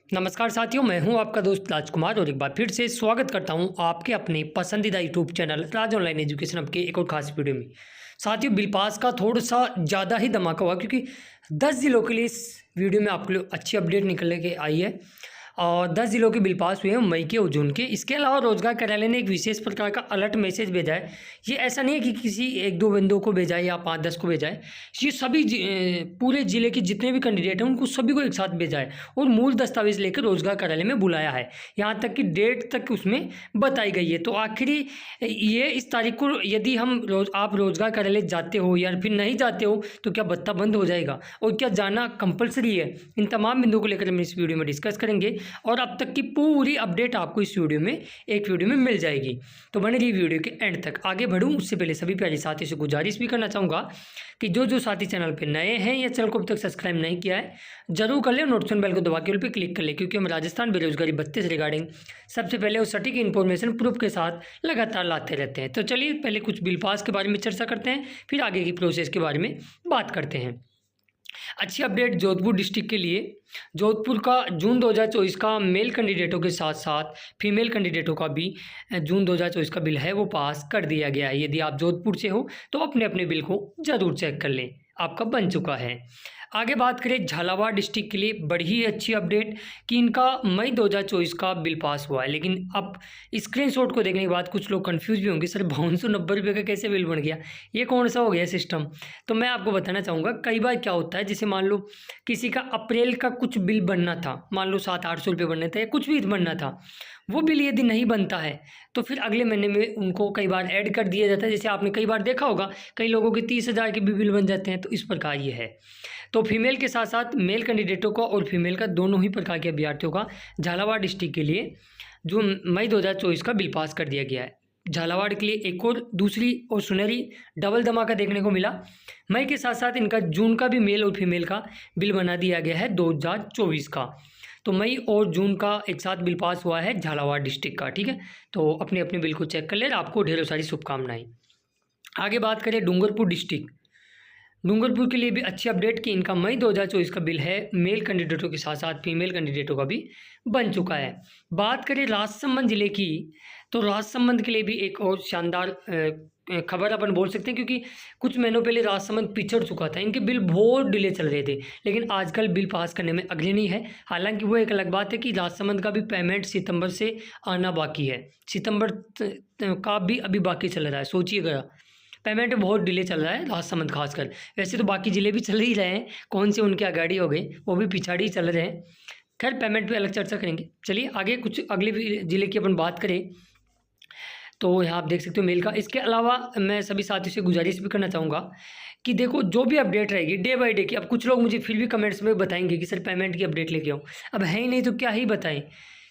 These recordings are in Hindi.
नमस्कार साथियों, मैं हूं आपका दोस्त राजकुमार और एक बार फिर से स्वागत करता हूं आपके अपने पसंदीदा यूट्यूब चैनल राज ऑनलाइन एजुकेशन हब के एक और खास वीडियो में। साथियों, बिल पास का थोड़ा सा ज़्यादा ही धमाका हुआ क्योंकि 10 जिलों के लिए इस वीडियो में आपके लिए अच्छी अपडेट निकल के आई है और 10 जिलों के बिल पास हुए हैं मई के और जून के। इसके अलावा रोजगार कार्यालय ने एक विशेष प्रकार का अलर्ट मैसेज भेजा है। ये ऐसा नहीं है कि किसी एक दो बंदों को भेजा है या 5-10 को भेजा है, ये सभी पूरे ज़िले के जितने भी कैंडिडेट हैं उनको सभी को एक साथ भेजा है और मूल दस्तावेज लेकर रोजगार कार्यालय में बुलाया है। यहाँ तक कि डेट तक उसमें बताई गई है। तो आखिरी ये इस तारीख को यदि आप रोजगार कार्यालय जाते हो या फिर नहीं जाते हो तो क्या भत्ता बंद हो जाएगा और क्या जाना कंपलसरी है, इन तमाम बिंदुओं को लेकर हम इस वीडियो में डिस्कस करेंगे और अब तक की पूरी अपडेट आपको इस वीडियो में एक वीडियो में मिल जाएगी। तो बने रहिए वीडियो के एंड तक। आगे बढ़ूं उससे पहले सभी प्यारे साथियों से गुजारिश भी करना चाहूँगा कि जो साथी चैनल पे नए हैं या चैनल को अभी तक सब्सक्राइब नहीं किया है जरूर कर ले, नोटिफिकेशन बेल को दबा के उस पर क्लिक कर ले, क्योंकि हम राजस्थान बेरोजगारी भत्ते से रिगार्डिंग सबसे पहले और सटीक इन्फॉर्मेशन प्रूफ के साथ लगातार लाते रहते हैं। तो चलिए पहले कुछ बिल पास के बारे में चर्चा करते हैं, फिर आगे की प्रोसेस के बारे में बात करते हैं। अच्छी अपडेट जोधपुर डिस्ट्रिक्ट के लिए। जोधपुर का जून 2024 का मेल कैंडिडेटों के साथ साथ फीमेल कैंडिडेटों का भी जून 2024 का बिल है वो पास कर दिया गया है। यदि आप जोधपुर से हो तो अपने अपने बिल को ज़रूर चेक कर लें, आपका बन चुका है। आगे बात करें झालावाड़ डिस्ट्रिक्ट के लिए, बड़ी ही अच्छी अपडेट कि इनका मई 2024 का बिल पास हुआ है। लेकिन अब स्क्रीनशॉट को देखने के बाद कुछ लोग कंफ्यूज भी होंगे, सर 5290 रुपये का कैसे बिल बन गया, ये कौन सा हो गया सिस्टम। तो मैं आपको बताना चाहूँगा, कई बार क्या होता है, जैसे मान लो किसी का अप्रैल का कुछ बिल बनना था, मान लो 700-800 रुपये बनने थे या कुछ भी बनना था, वो बिल यदि नहीं बनता है तो फिर अगले महीने में उनको कई बार ऐड कर दिया जाता है। जैसे आपने कई बार देखा होगा कई लोगों के 30,000 के भी बिल बन जाते हैं। तो इस प्रकार ये है। तो फीमेल के साथ साथ मेल कैंडिडेटों का और फीमेल का दोनों ही प्रकार के अभ्यर्थियों का झालावाड़ डिस्ट्रिक्ट के लिए जो मई 2024 का बिल पास कर दिया गया है। झालावाड़ के लिए एक और दूसरी और सुनहरी डबल धमाका देखने को मिला। मई के साथ साथ इनका जून का भी मेल और फीमेल का बिल बना दिया गया है 2024 का। तो मई और जून का एक साथ बिल पास हुआ है झालावाड़ डिस्ट्रिक्ट का। ठीक है, तो अपने अपने बिल को चेक कर ले, आपको ढेरों सारी शुभकामनाएं। आगे बात करें डूंगरपुर डिस्ट्रिक्ट। डूंगरपुर के लिए भी अच्छी अपडेट कि इनका मई 2024 का बिल है मेल कैंडिडेटों के साथ साथ फीमेल कैंडिडेटों का भी बन चुका है। बात करें राजसमंद जिले की, तो राजसमंद के लिए भी एक और शानदार खबर अपन बोल सकते हैं, क्योंकि कुछ महीनों पहले राजसमंद पिछड़ चुका था, इनके बिल बहुत डिले चल रहे थे, लेकिन आजकल बिल पास करने में अग्रणी है। हालांकि वो एक अलग बात है कि राजसमंद का भी पेमेंट सितंबर से आना बाकी है, सितंबर का भी अभी बाकी चल रहा है। सोचिएगा, पेमेंट बहुत डिले चल रहा है राजसमंद खासकर। वैसे तो बाकी ज़िले भी चल ही रहे हैं, कौन से उनके आगाड़ी हो गए, वो भी पिछाड़ी चल रहे हैं। खैर पेमेंट पे अलग चर्चा करेंगे। चलिए आगे कुछ अगले ज़िले की अपन बात करें तो यहाँ आप देख सकते हो मेल का। इसके अलावा मैं सभी साथियों से गुजारिश भी करना चाहूँगा कि देखो जो भी अपडेट रहेगी डे बाई डे की। अब कुछ लोग मुझे फिर भी कमेंट्स में बताएंगे कि सर पेमेंट की अपडेट लेके आओ, अब है ही नहीं तो क्या ही बताएं,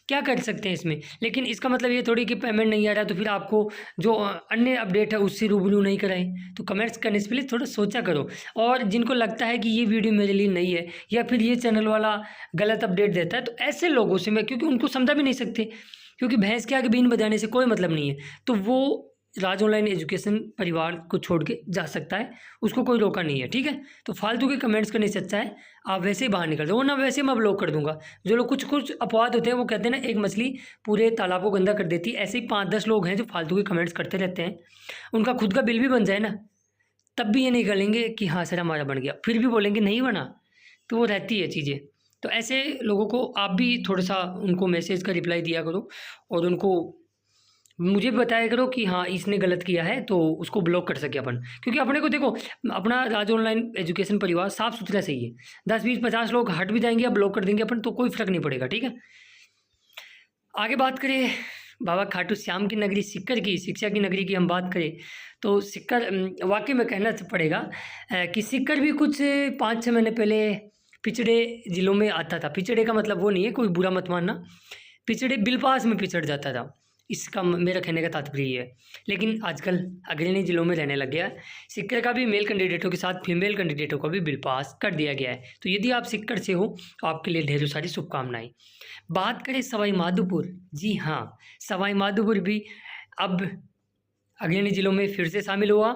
क्या कर सकते हैं इसमें। लेकिन इसका मतलब ये थोड़ी कि पेमेंट नहीं आ रहा तो फिर आपको जो अन्य अपडेट है उससे रूबरू नहीं कराएं। तो कमेंट्स करने से पहले थोड़ा सोचा करो। और जिनको लगता है कि ये वीडियो मेरे लिए नहीं है या फिर ये चैनल वाला गलत अपडेट देता है, तो ऐसे लोगों से मैं, क्योंकि उनको समझा भी नहीं सकते, क्योंकि भैंस के आगे बीन बजाने से कोई मतलब नहीं है, तो वो राज ऑनलाइन एजुकेशन परिवार को छोड़ के जा सकता है, उसको कोई रोका नहीं है। ठीक है, तो फालतू के कमेंट्स करने से अच्छा है आप वैसे ही बाहर निकल दो, ना वैसे मैं ब्लॉक कर दूंगा। जो लोग कुछ अपवाद होते हैं, वो कहते हैं ना एक मछली पूरे तालाब को गंदा कर देती है, ऐसे ही 5-10 लोग हैं जो फालतू के कमेंट्स करते रहते हैं। उनका खुद का बिल भी बन जाए ना, तब भी ये नहीं करेंगे कि हाँ सर हमारा बन गया, फिर भी बोलेंगे नहीं बना। तो वो रहती है चीज़ें। तो ऐसे लोगों को आप भी थोड़ा सा उनको मैसेज का रिप्लाई दिया करो और उनको मुझे बताया करो कि हाँ इसने गलत किया है, तो उसको ब्लॉक कर सके अपन। क्योंकि अपने को देखो, अपना राज ऑनलाइन एजुकेशन परिवार साफ़ सुथरा सही है। 10-20-50 लोग हट भी जाएंगे या ब्लॉक कर देंगे अपन, तो कोई फ़र्क नहीं पड़ेगा। ठीक है, आगे बात करें बाबा खाटू श्याम की नगरी सिक्कर की, शिक्षा की नगरी की हम बात करें तो सिक्कर वाकई में कहना पड़ेगा कि सिक्कर भी कुछ 5-6 महीने पहले पिछड़े ज़िलों में आता था। पिछड़े का मतलब वो नहीं है, कोई बुरा मत मानना, पिछड़े बिल पास में पिछड़ जाता था, इसका मेरा कहने का तात्पर्य है। लेकिन आजकल अग्रणी जिलों में रहने लग गया है। सिक्कर का भी मेल कैंडिडेटों के साथ फीमेल कैंडिडेटों का भी बिल पास कर दिया गया है। तो यदि आप सिक्कर से हो तो आपके लिए ढेरों सारी शुभकामनाएं। बात करें सवाई माधोपुर, जी हाँ, सवाई माधोपुर भी अब अग्रणी जिलों में फिर से शामिल हुआ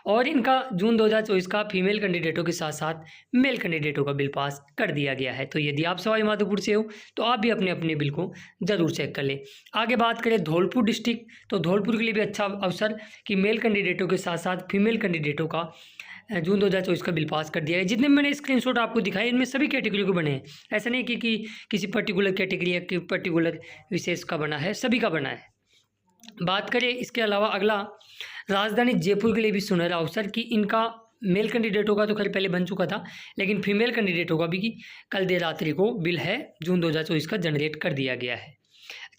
और इनका जून 2024 का फीमेल कैंडिडेटों के साथ साथ मेल कैंडिडेटों का बिल पास कर दिया गया है। तो यदि आप सवाई माधोपुर से हो तो आप भी अपने अपने बिल को ज़रूर चेक कर लें। आगे बात करें धौलपुर डिस्ट्रिक्ट, तो धौलपुर के लिए भी अच्छा अवसर कि मेल कैंडिडेटों के साथ साथ फीमेल कैंडिडेटों का जून 2024 का बिल पास कर दिया है। जितने मैंने स्क्रीनशॉट आपको दिखाए इनमें सभी कैटेगरी को बने हैं, ऐसा नहीं कि किसी पर्टिकुलर कैटेगरी या कि पर्टिकुलर विशेष का बना है, सभी का बना है। बात करें इसके अलावा अगला राजधानी जयपुर के लिए भी सुनहरा अवसर कि इनका मेल कैंडिडेटों का तो खैर पहले बन चुका था, लेकिन फीमेल कैंडिडेटों का भी कल देर रात्रि को बिल है जून 2024 का जनरेट कर दिया गया है।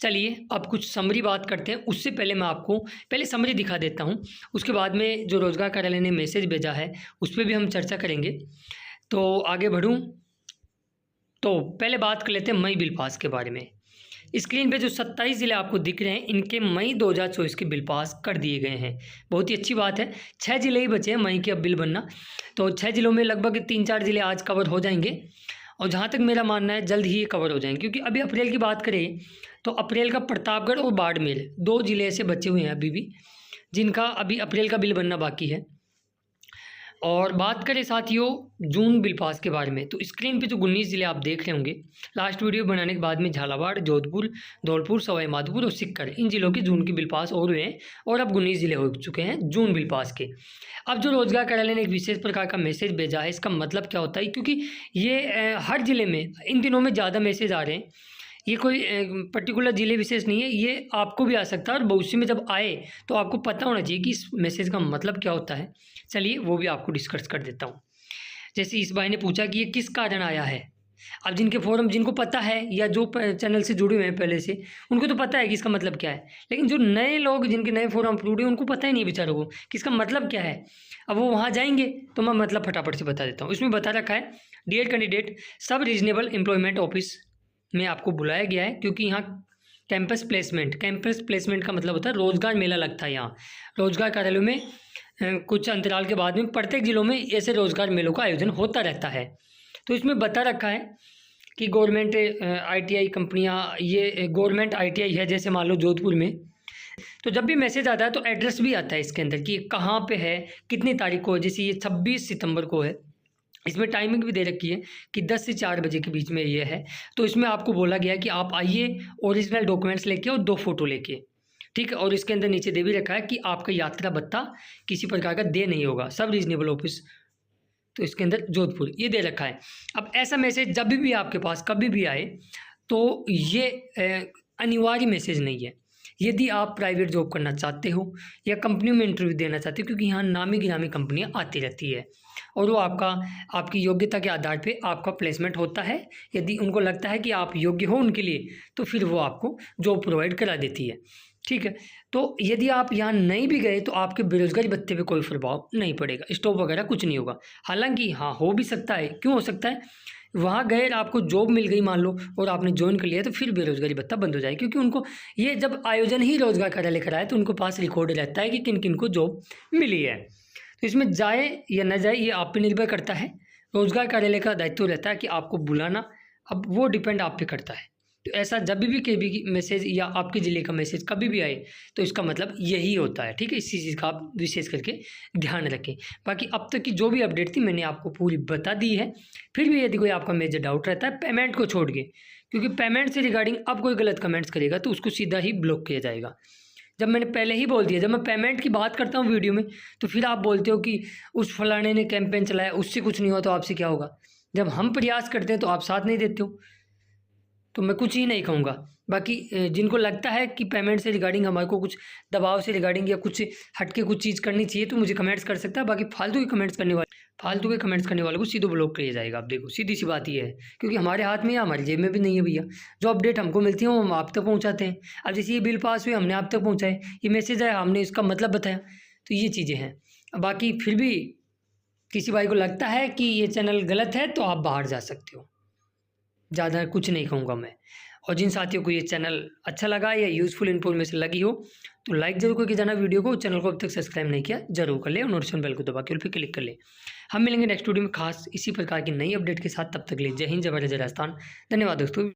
चलिए अब कुछ समरी बात करते हैं। उससे पहले मैं आपको पहले समरी दिखा देता हूं, उसके बाद में जो रोजगार कार्यालय ने मैसेज भेजा है उस पर भी हम चर्चा करेंगे। तो आगे बढ़ूं तो पहले बात कर लेते हैं मई बिल पास के बारे में। स्क्रीन पे जो 27 ज़िले आपको दिख रहे हैं इनके मई 2024 के बिल पास कर दिए गए हैं। बहुत ही अच्छी बात है। 6 ज़िले ही बचे हैं मई के अब बिल बनना, तो 6 ज़िलों में लगभग 3-4 ज़िले आज कवर हो जाएंगे और जहाँ तक मेरा मानना है जल्द ही ये कवर हो जाएंगे, क्योंकि अभी अप्रैल की बात करें तो अप्रैल का प्रतापगढ़ और बाड़मेर 2 ज़िले ऐसे बचे हुए हैं अभी भी जिनका अभी अप्रैल का बिल बनना बाकी है। और बात करें साथियों जून बिल पास के बारे में, तो स्क्रीन पे जो 19 ज़िले आप देख रहे होंगे लास्ट वीडियो बनाने के बाद में झालावाड़, जोधपुर, धौलपुर, सवाई माधोपुर और सीकर, इन जिलों के जून के बिल पास और हुए हैं और अब 19 ज़िले हो चुके हैं जून बिल पास के। अब जो रोजगार कार्यालय ने एक विशेष प्रकार का मैसेज भेजा है, इसका मतलब क्या होता है, क्योंकि ये हर ज़िले में इन दिनों में ज़्यादा मैसेज आ रहे हैं, ये कोई पर्टिकुलर ज़िले विशेष नहीं है, ये आपको भी आ सकता है और भविष्य में जब आए तो आपको पता होना चाहिए कि इस मैसेज का मतलब क्या होता है। चलिए वो भी आपको डिस्कस कर देता हूँ। जैसे इस भाई ने पूछा कि ये किस कारण आया है। अब जिनके फोरम जिनको पता है या जो चैनल से जुड़े हुए हैं पहले से उनको तो पता है कि इसका मतलब क्या है, लेकिन जो नए लोग जिनके नए फोरम अपलोड हैं उनको पता ही नहीं बेचारों को कि इसका मतलब क्या है। अब वो वहाँ जाएंगे तो मैं मतलब फटाफट से बता देता हूँ। इसमें बता रखा है डियर कैंडिडेट, सब रीजनेबल एम्प्लॉयमेंट ऑफिस में आपको बुलाया गया है क्योंकि यहाँ कैंपस प्लेसमेंट का मतलब होता है रोजगार मेला लगता है। यहाँ रोजगार कार्यालयों में कुछ अंतराल के बाद में प्रत्येक जिलों में ऐसे रोजगार मेलों का आयोजन होता रहता है। तो इसमें बता रखा है कि गवर्नमेंट ITI कंपनियां, ये गवर्नमेंट ITI है जैसे मान लो जोधपुर में, तो जब भी मैसेज आता है तो एड्रेस भी आता है इसके अंदर कि कहाँ पे है, कितनी तारीख को है। जैसे ये 26 सितंबर को है, इसमें टाइमिंग भी दे रखी है कि 10 से 4 बजे के बीच में ये है। तो इसमें आपको बोला गया है कि आप आइए ओरिजिनल डॉक्यूमेंट्स लेके और 2 फोटो लेके, ठीक है। और इसके अंदर नीचे दे भी रखा है कि आपका यात्रा भत्ता किसी प्रकार का दे नहीं होगा, सब रीजनेबल ऑफिस, तो इसके अंदर जोधपुर ये दे रखा है। अब ऐसा मैसेज जब भी आपके पास कभी भी आए तो ये अनिवार्य मैसेज नहीं है। यदि आप प्राइवेट जॉब करना चाहते हो या कंपनियों में इंटरव्यू देना चाहते हो, क्योंकि यहाँ नामी गिरामी कंपनियाँ आती रहती है और वो आपकी योग्यता के आधार पे आपका प्लेसमेंट होता है। यदि उनको लगता है कि आप योग्य हो उनके लिए तो फिर वो आपको जॉब प्रोवाइड करा देती है, ठीक है। तो यदि आप यहाँ नहीं भी गए तो आपके बेरोजगारी भत्ते पे कोई प्रभाव नहीं पड़ेगा, स्टॉप वगैरह कुछ नहीं होगा। हालांकि हाँ हो भी सकता है, क्यों हो सकता है, वहाँ गए आपको जॉब मिल गई मान लो और आपने ज्वाइन कर लिया तो फिर बेरोजगारी भत्ता बंद हो जाए, क्योंकि उनको ये जब आयोजन ही रोजगार कार्यालय कराए तो उनको पास रिकॉर्ड रहता है कि किन किन को जॉब मिली है। तो इसमें जाए या न जाए ये आप पे निर्भर करता है। रोजगार कार्यालय का दायित्व रहता है कि आपको बुलाना, अब वो डिपेंड आप पे करता है। तो ऐसा जब भी कभी मैसेज या आपके ज़िले का मैसेज कभी भी आए तो इसका मतलब यही होता है, ठीक है। इसी चीज़ का आप विशेष करके ध्यान रखें। बाकी अब तक की जो भी अपडेट थी मैंने आपको पूरी बता दी है। फिर भी यदि कोई आपका मेजर डाउट रहता है पेमेंट को छोड़ के, क्योंकि पेमेंट से रिगार्डिंग अब कोई गलत कमेंट्स करेगा तो उसको सीधा ही ब्लॉक किया जाएगा। जब मैंने पहले ही बोल दिया, जब मैं पेमेंट की बात करता हूँ वीडियो में तो फिर आप बोलते हो कि उस फलाने ने कैंपेन चलाया उससे कुछ नहीं हुआ तो आपसे क्या होगा। जब हम प्रयास करते हैं तो आप साथ नहीं देते हो, तो मैं कुछ ही नहीं कहूँगा। बाकी जिनको लगता है कि पेमेंट से रिगार्डिंग हमारे को कुछ दबाव से रिगार्डिंग या कुछ हटके कुछ चीज़ करनी चाहिए तो मुझे कमेंट्स कर सकता है। बाकी फालतू के कमेंट्स करने वालों को सीधे ब्लॉक किया जाएगा। आप देखो सीधी सी बात ये है, क्योंकि हमारे हाथ में या हमारी जेब में भी नहीं है भैया। जो अपडेट हमको मिलती है वो हम आप तक पहुँचाते हैं। अब जैसे ये बिल पास हुए हमने आप तक पहुँचाए, ये मैसेज आया हमने इसका मतलब बताया, तो ये चीज़ें हैं। बाकी फिर भी किसी भाई को लगता है कि ये चैनल गलत है तो आप बाहर जा सकते हो, ज़्यादा कुछ नहीं कहूँगा मैं। और जिन साथियों को ये चैनल अच्छा लगा या यूज़फुल इन्फॉर्मेशन लगी हो तो लाइक जरूर करके जाना वीडियो को। चैनल को अब तक सब्सक्राइब नहीं किया जरूर कर ले और नोटिफिकेशन बेल को दबा के उस पर क्लिक कर ले। हम मिलेंगे नेक्स्ट वीडियो में खास इसी प्रकार की नई अपडेट के साथ। तब तक ले जय हिंद, जय भारत, जय राजस्थान। धन्यवाद दोस्तों।